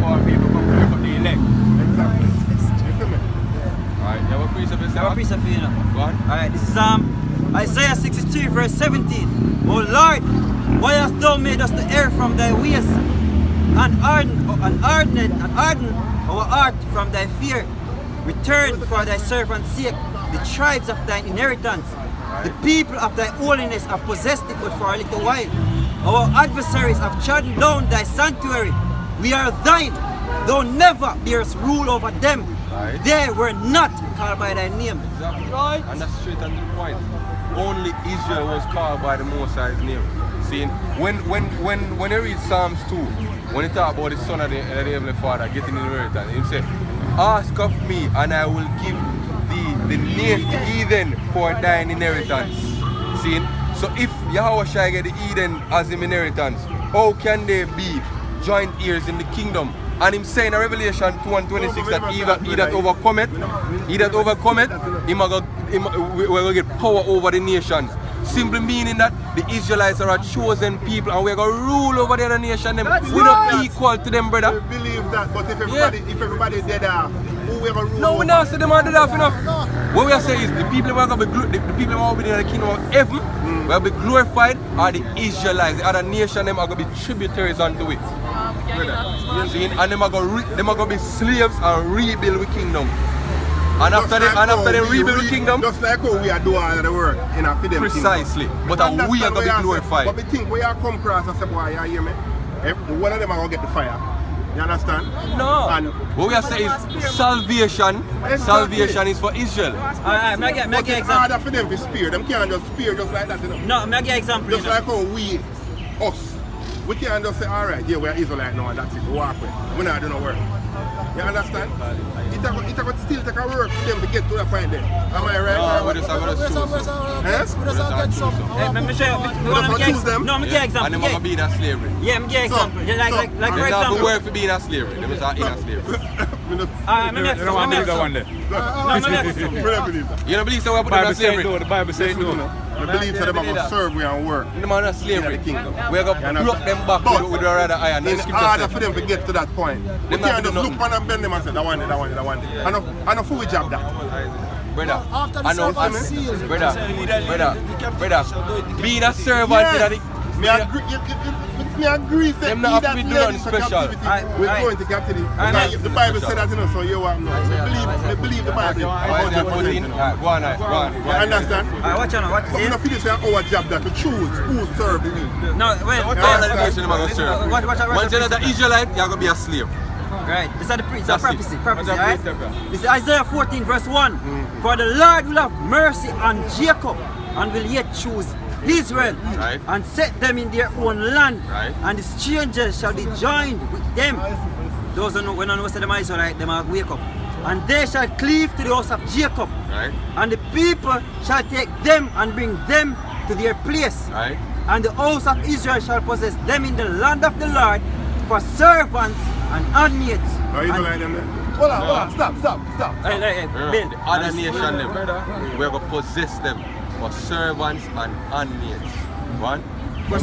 our people come to the elect. Exactly. Alright, you have a piece of this? I have a piece of you know. Go on. Alright, this is Isaiah 63 verse 17. O Lord, why hast thou made us to err from thy ways, and harden our heart from thy fear? Return for thy servant's sake the tribes of thine inheritance. The people of thy holiness have possessed it but for a little while. Our adversaries have trodden down thy sanctuary. We are thine, thou never bearest rule over them. Right. They were not called by thy name. Exactly. Right. And that's straight on the point. Only Israel was called by the Most High's name. See, when you read Psalms 2, when you talk about the son of the Heavenly Father getting inheritance, he said, ask of me and I will give thee the Eden for thine inheritance. See, so if Yahweh shall get the Eden as his inheritance, how can they be joint heirs in the kingdom? And him saying in Revelation 2:26 that he that overcometh, we will get power over the nations. Simply meaning that the Israelites are a chosen people and we're going to rule over the other nation. We're not equal to them, brother. We believe that, but if everybody dead off, who we going to rule? No, we don't say them are dead off enough. What we are saying is the people who are going to be the people who are in the kingdom of heaven will be glorified are the Israelites. The other nation them are going to be tributaries unto it. See, and them are going to be slaves and rebuild the kingdom. And after they rebuild the kingdom, just like how we are doing all of the work in a for them precisely. Kingdom. But we are going to be glorified. But we think we are come across and say, boy, you hear me? One of them are going to get the fire. You understand? No. And what we are saying is salvation. Exactly. Salvation is for Israel. Alright, make an it's example. harder for them to spear. Them can't just spear just like that, you know? No, make an example. Just like how we can't just say, alright, yeah, we are Israelite now and that's it. We walk with. We're not doing no work. You understand? It will still take a work for them to get to that point there. Am I right? We're just going to choose them. Let me show you. We're just choose them? No, make an example. And they're going to be in slavery. Yeah, make an example. Like for example. example. They work for being in slavery. They must in slavery. You don't want to believe that one day. You don't believe so we put them in slavery? No, the Bible says no. We believe that they're going to serve we and work. The man is slavery. We're going to block them back with the rather iron. It's harder for them to get to that point. They can't just look on and bend them and say, that one. I know who we job that. Brother, I know, brother, being a servant, me agree that them not have to be doing special. We're going to captivity. The Bible said that, you know, so you want to believe the Bible. Go on. Understand? Watch out, what is it? We're not feeling our job that to choose who serve the need. No, wait. Once you're not an Israelite, you're going to be a slave. Right, this is the prophecy, right? This is Isaiah 14 verse 1. For the Lord will have mercy on Jacob and will yet choose Israel, right, and set them in their own land, right, and the strangers shall be joined with them. Those who know, when I know them are Israelite, them will wake up. And they shall cleave to the house of Jacob, right, and the people shall take them and bring them to their place, right, and the house of Israel shall possess them in the land of the Lord for servants and handmaids. Are you like them then? Hold on, stop. Hey, Bill. The other nation, we're going to possess them for servants and handmaids. One. For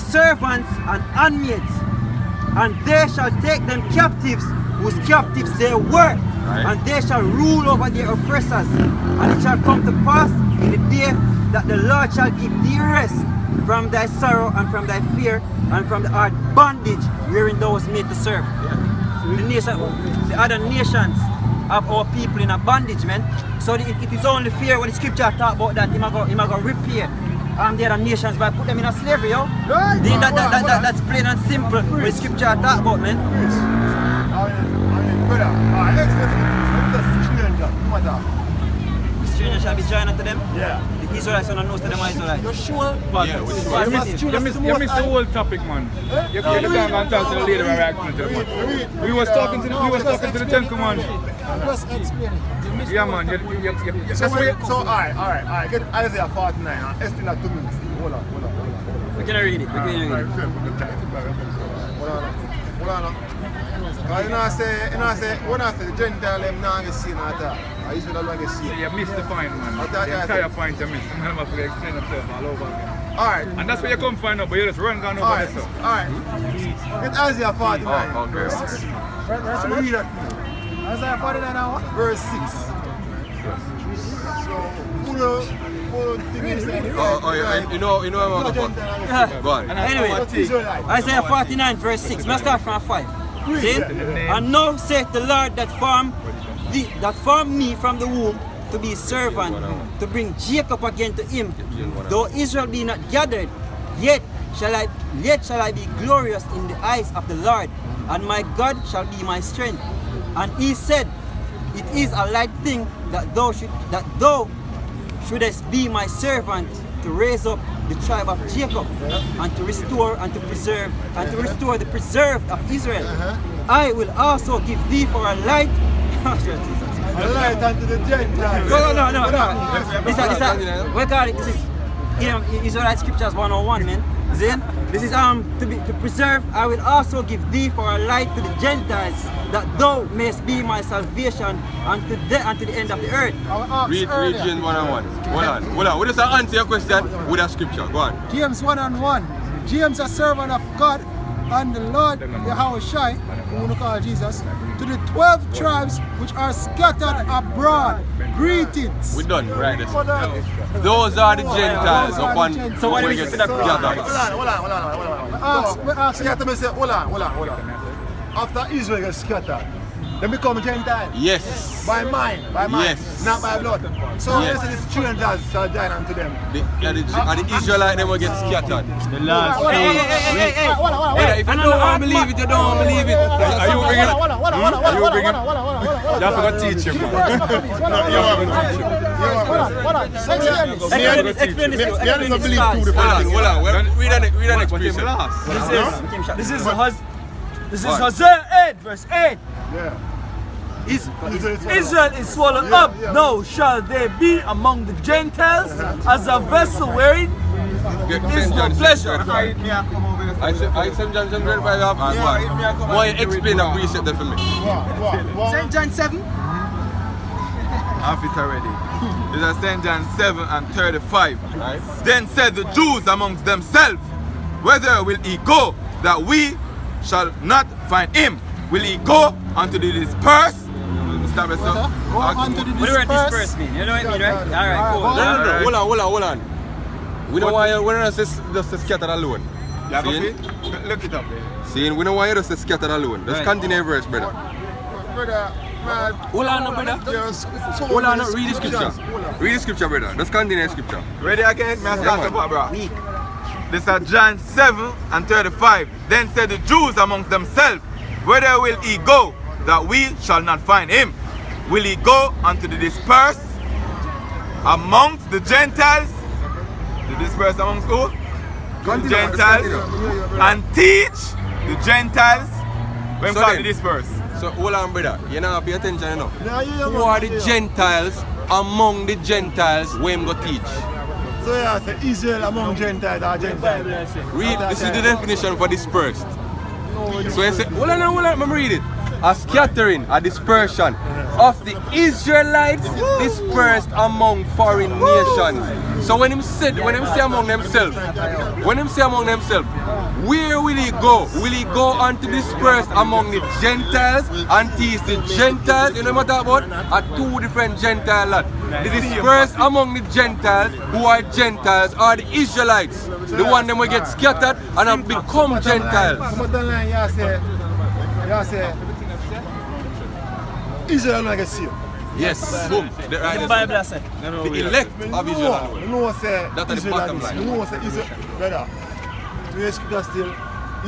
servants and handmaids, and they shall take them captives, whose captives they were, right, and they shall rule over their oppressors. And it shall come to pass in the day that the Lord shall give thee rest from thy sorrow and from thy fear and from the hard bondage wherein thou was made to serve. The other nations have our people in a bondage, man. So it is only fair when the scripture talk about that, he might go repair the other nations by put them in a slavery, yo. That's plain and simple what the scripture talk about, man. The stranger shall be joined unto them? Yeah. The Israelites are not known to them as Israelites. You're sure? Yeah, you missed the whole topic, man. You can't go and talk to the lady when we're acting to the man. We was talking to the Ten Commandments. Just explain it. Yeah, man. So, alright. Get Isaiah 49. Explain that 2 minutes. Hold on. We can read it. Hold on. You know, say, when I say the Gentile, them not get seen at all. I usually don't get seen. You missed the point, man. The entire point you missed. I'm going to explain themselves all over again. Alright. And that's where you come find out, but you just run down over Alright. there, so. Alright. Get Isaiah 49. Oh, okay. Verse 6. Read that. Isaiah 49 and what? Verse 6. So, who thing is that? You know I'm on the phone. Go on. Anyway, Isaiah 49 verse 6. Let's start from 5. See? And now saith the Lord that formed me from the womb to be servant, to bring Jacob again to him. Though Israel be not gathered, yet shall I be glorious in the eyes of the Lord, and my God shall be my strength. And he said, it is a light thing that thou shouldest be my servant, to raise up the tribe of Jacob, and to restore and to preserve the preserved of Israel. I will also give thee for a light. A light unto the Gentiles. No. We call it. This is Israelite Scriptures 101, man. Then this is to preserve. I will also give thee for a light to the Gentiles, that thou mayest be my salvation unto the end of the earth. Read James 1:1. Hold on. We just answer your question with a scripture. Go on. James 1:1. James, a servant of God and the Lord Yahweh Shai, who we call Jesus, to the 12 tribes which are scattered abroad. Greetings. We're done, right? Those are the Gentiles upon So what we is get it? scattered. Hold on. Hold on. After Israel gets scattered, they become Gentiles. Yes. By mind. Yes. Not by blood. So Yes. yes. These strangers shall join unto them. The Israelites, they will get scattered. Hey, If you don't want to believe it, you don't want to believe it. Are you bringing it? You bringing it? You have to go teach him, man. Explain this. Hold on. Read the next precept. This is Hosea 8, verse 8. Yeah. Israel is swallowed up. Now shall they be among the Gentiles as a vessel wherein is no pleasure. I St. John 7:35. Why you explain the precept there for me? St. John 7. I have it already. This is St. John 7:35. Right. Then said the Jews amongst themselves, whither will he go, that we shall not find him? Will he go unto the dispersed? Stop it, so. Go unto the What do dispersed. disperse mean? You know what I mean, right? Alright, cool. No. Hold on. We don't want you just to scatter alone. Yeah, go See? see? Look it up there. See, we don't want you just to scatter alone. Just Right. continue verse, brother. Brother, man. Hold on, brother. Hold on, read the scripture. Read the scripture, brother. Just continue the scripture. Ready again? May I start Yeah, up, bro? Weak. This is John 7:35. Then said the Jews amongst themselves, whither will he go, that we shall not find him? Will he go unto the dispersed amongst the Gentiles? The dispersed amongst who? The Gentiles. And teach the Gentiles when So called then- the dispersed. So hold on, brother. You know, pay attention enough. Yeah, Who are the Gentiles among the Gentiles where him go teach? So yeah, say Israel among Gentiles are Gentiles. Read, this is the definition for dispersed. So you say, hold on, let me read it. A scattering, a dispersion of the Israelites dispersed among foreign nations. So when him say among themselves, where will he go? Will he go unto dispersed among the Gentiles and teach the Gentiles? You know what I'm talking about? Are two different Gentile lot. The dispersed among the Gentiles, who are Gentiles, are the Israelites. The one them will get scattered and have become Gentiles. Come on, line, you say, Israel not get saved. Yes, boom. The Bible said. The elect of Israel. You know say That's the Israel bottom is- line. You know say Israel, brother. The scripture still,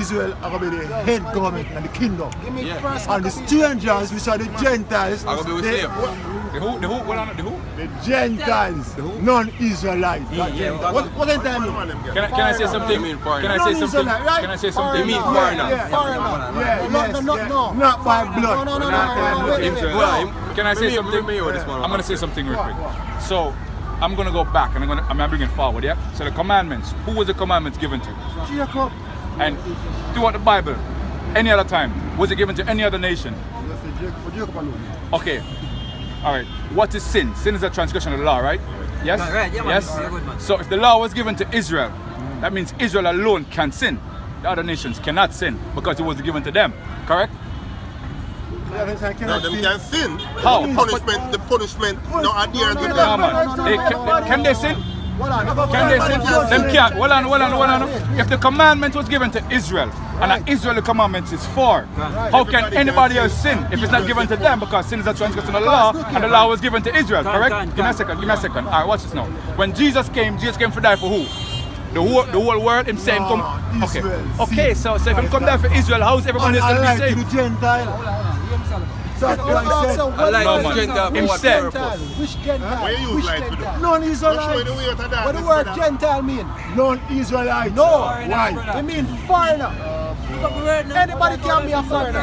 Israel are going to be the head government and the kingdom. Yeah. And the strangers, which are the Gentiles, I'm gonna be with they- slave. The who? Hold on, the who? the Gentiles, non-Israelites. What in time? Can I say something? You mean foreigner? Can I say something? Non-Israelite, right? Can I say You something? mean foreigner? Not by blood. Can I say something? I'm I'm gonna say something real quick. So I'm gonna go back and I'm gonna bring it forward, yeah? So the commandments, who was the commandments given to? Jacob. And throughout the Bible, any other time, was it given to any other nation? Jacob alone. Okay. Alright. What is sin? Sin is a transgression of the law, right? Yes? Right, yeah, man. Yes? You're good, man. So if the law was given to Israel, That means Israel alone can sin. The other nations cannot sin because it was given to them. Correct? No, them can sin. How? The punishment no adhere to No, them. man. Can they sin? Can they sin? Hold on. Them can't. Hold on. If the commandment was given to Israel, and Israel the commandment is for, how can anybody else sin if it's not given to them? Because sin is a transgression of the law, and the law was given to Israel, correct? Give me a second. All right, watch this now. When Jesus came for die for who? The whole world. Him saying come. Okay. So if him come die for Israel, how is everybody else going to be saved? Him said. Which Gentile? Where you use light to do? Non-Israelite. What the word Gentile mean? Non-Israelite. No. Why? It means foreigner. Anybody can be a foreigner.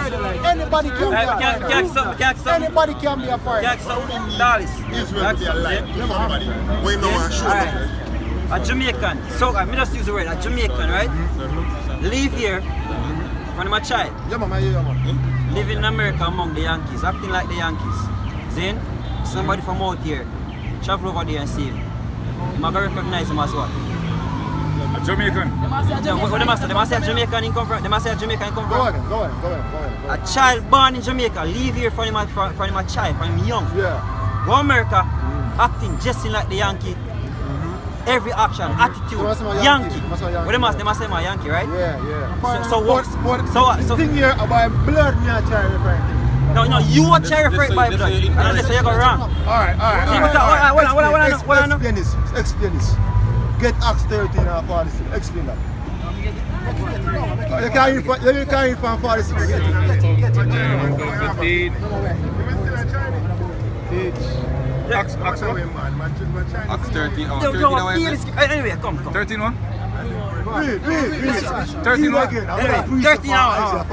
Anybody can be a foreigner. Anybody can be a foreigner. Israel will be a light to somebody. We know what show them. A Jamaican, so let me just use the word, a Jamaican, right? Live here from my child. Living in America among the Yankees, acting like the Yankees. Then somebody from out here travel over there and see him. I'm going to recognize him as what? A Jamaican. What they must say a Jamaican in come from? They must say a Jamaican come from? Go ahead. A child born in Jamaica, live here from a child, from young. Yeah. Go America, acting just like the Yankee. Every action, attitude, Yankee. What they must say my Yankee, right? Yeah. So what? So thing here about blood, me a child referring. No, you are cherry for it by blood. And so you go wrong. Alright. Explain this. Get Acts 13 and 46. Explain that. You can't read from 46. Acts 13. Anyway, come. 13 one? Read. 13 one? Anyway, 13 hours.